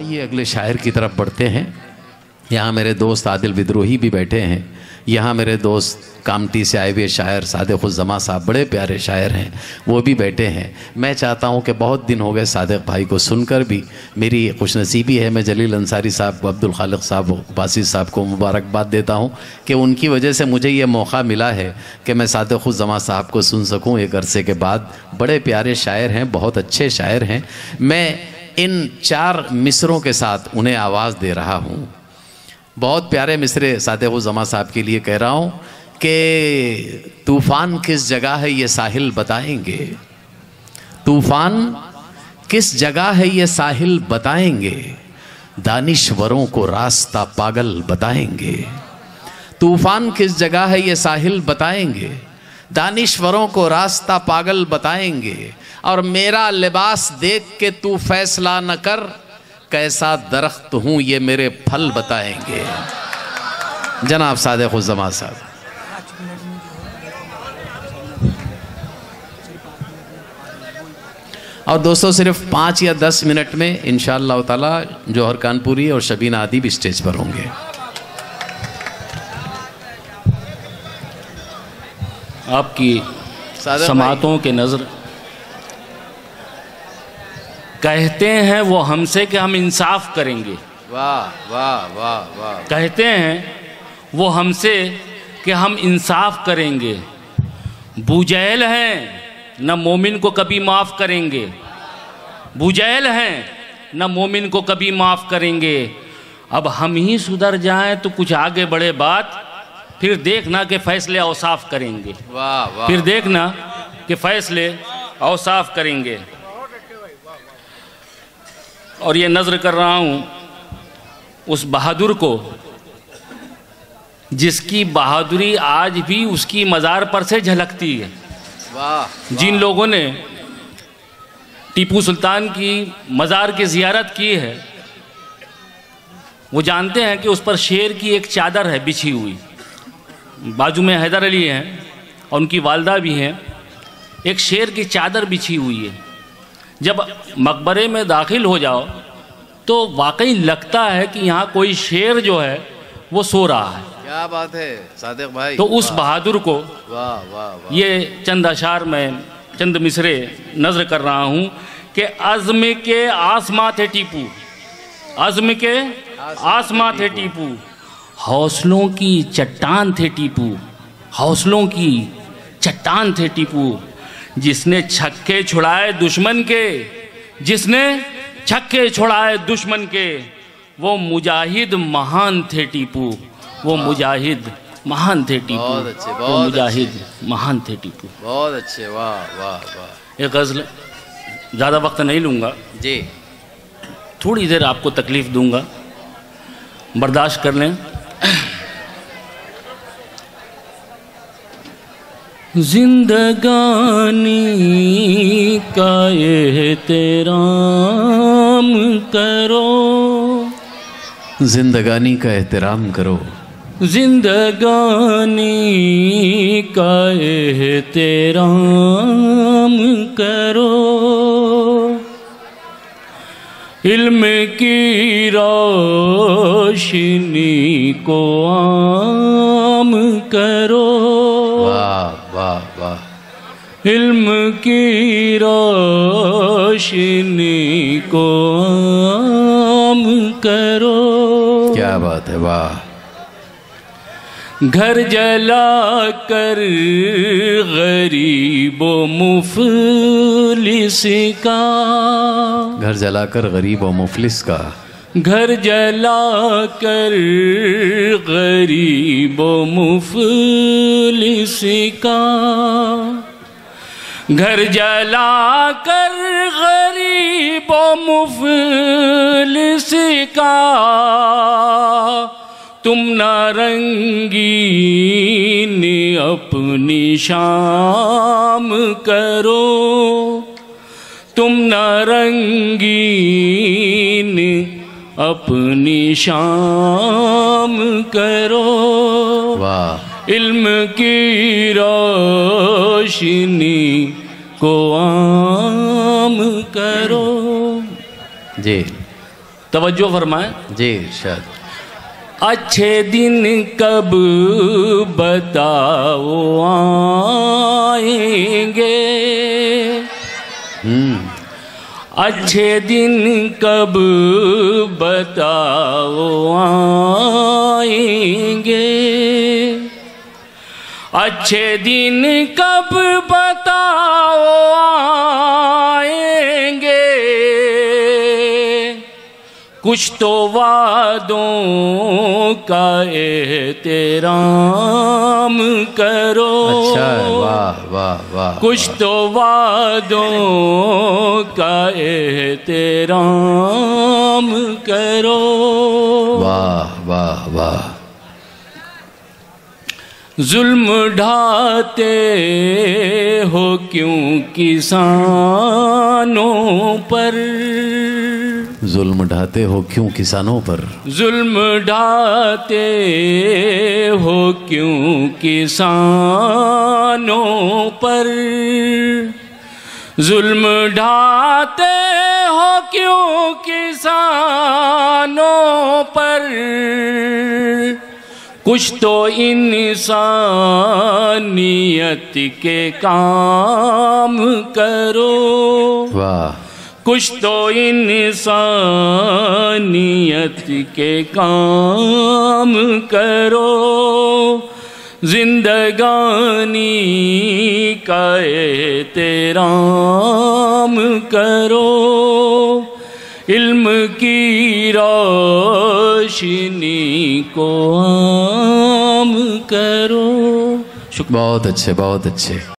आइए अगले शायर की तरफ बढ़ते हैं। यहाँ मेरे दोस्त आदिल विद्रोही भी बैठे हैं। यहाँ मेरे दोस्त कामटी से आए हुए शायर सादिक उज़्ज़मा साहब, बड़े प्यारे शायर हैं, वो भी बैठे हैं। मैं चाहता हूँ कि बहुत दिन हो गए सादिक भाई को सुनकर भी, मेरी खुशनसीबी है। मैं जलील अंसारी साहब को, अब्दुल खालिक साहब, बासी साहब को मुबारकबाद देता हूँ कि उनकी वजह से मुझे ये मौका मिला है कि मैं सादिक उज़्ज़मा साहब को सुन सकूँ एक अरसे के बाद। बड़े प्यारे शायर हैं, बहुत अच्छे शायर हैं। मैं इन 4 मिसरों के साथ उन्हें आवाज़ दे रहा हूँ। बहुत प्यारे मिसरे सादिक उज़्ज़मा साहब के लिए कह रहा हूँ कि तूफ़ान किस जगह है ये साहिल बताएंगे, तूफ़ान किस जगह है ये साहिल बताएंगे, दानिश्वरों को रास्ता पागल बताएंगे। तूफ़ान किस जगह है ये साहिल बताएंगे, दानिश्वरों को रास्ता पागल बताएंगे। और मेरा लिबास देख के तू फैसला न कर, कैसा दरख्त हूँ ये मेरे फल बताएंगे। जनाब सादिक उज़्ज़मा साहब। और दोस्तों सिर्फ 5 या 10 मिनट में इंशाअल्लाह ताला जौहर कानपुरी और शबीना आदि भी स्टेज पर होंगे। आपकी समातों के नज़र कहते हैं वो हमसे कि हम इंसाफ करेंगे। वाह वाह वाह वाह। कहते हैं वो हमसे कि हम इंसाफ करेंगे। बुजैल हैं न मोमिन को कभी माफ़ करेंगे, बुजैल हैं न मोमिन को कभी माफ़ करेंगे। अब हम ही सुधर जाएं तो कुछ आगे बढ़े बात, फिर देखना कि फ़ैसले औसाफ करेंगे। वाह वाह। फिर देखना कि फ़ैसले औसाफ करेंगे। और ये नज़र कर रहा हूँ उस बहादुर को जिसकी बहादुरी आज भी उसकी मज़ार पर से झलकती है। वाह। जिन लोगों ने टीपू सुल्तान की मज़ार की ज़ियारत की है वो जानते हैं कि उस पर शेर की एक चादर है बिछी हुई। बाजू में हैदर अली हैं और उनकी वालदा भी हैं। एक शेर की चादर बिछी हुई है। जब मकबरे में दाखिल हो जाओ तो वाकई लगता है कि यहाँ कोई शेर जो है वो सो रहा है। क्या बात है सादिक भाई। तो उस बहादुर को वाह वाह वाह। ये चंद अशार में चंद मिसरे नज़र कर रहा हूँ कि अज़्म के आसमां थे टीपू, अज़्म के आसमां थे टीपू, हौसलों की चट्टान थे टीपू, हौसलों की चट्टान थे टीपू। जिसने छक्के छुड़ाए दुश्मन के, जिसने छक्के छुड़ाए दुश्मन के, वो मुजाहिद महान थे टीपू, वो मुजाहिद महान थे टीपू। बहुत अच्छे, वो बहुत मुजाहिद महान थे टीपू। बहुत अच्छे। वाह वाह वाह। एक गज़ल, ज़्यादा वक्त नहीं लूँगा जी, थोड़ी देर आपको तकलीफ़ दूँगा, बर्दाश्त कर लें। जिंदगानी का एहतराम करो, जिंदगानी का एहतराम करो, जिंदगानी का एहतराम करो। इल्म की रोशनी को आम करो। वाह वाह वाह। इल्म की रोशनी को आम करो। क्या बात है। वाह। घर जला कर गरीबो मुफलिस का, घर जलाकर गरीब और मुफलिस का, घर जला कर गरीबो मुफलिस का, घर जला कर गरीबो मुफलिस का। तुम नारंगीन अपनी शाम करो, तुम नारंगीन अपनी शाम करो। वाह। इल्म की रोशनी को आम करो। जी। तवज्जो फरमाएं जी शायद। अच्छे दिन कब बताओ आएंगे, अच्छे दिन कब बताओ आएंगे, अच्छे दिन कब बताओ आएंगे, कुछ तो वादों का एहतराम करो। अच्छा, वाह वाह वाह। कुछ तो वादों का एहतराम करो। वाह वाह वाह। जुल्म ढाते हो क्यों किसानों पर, जुल्म ढाते हो क्यों किसानों पर, जुल्म ढाते हो क्यों किसानों पर, जुल्म ढाते हो क्यों किसानों पर, कुछ तो इंसानियत के काम करो। वाह। कुछ तो इंसानियत के काम करो, जिंदगानी का एहतराम करो, इल्म की रोशनी को आम करो। बहुत अच्छे बहुत अच्छे।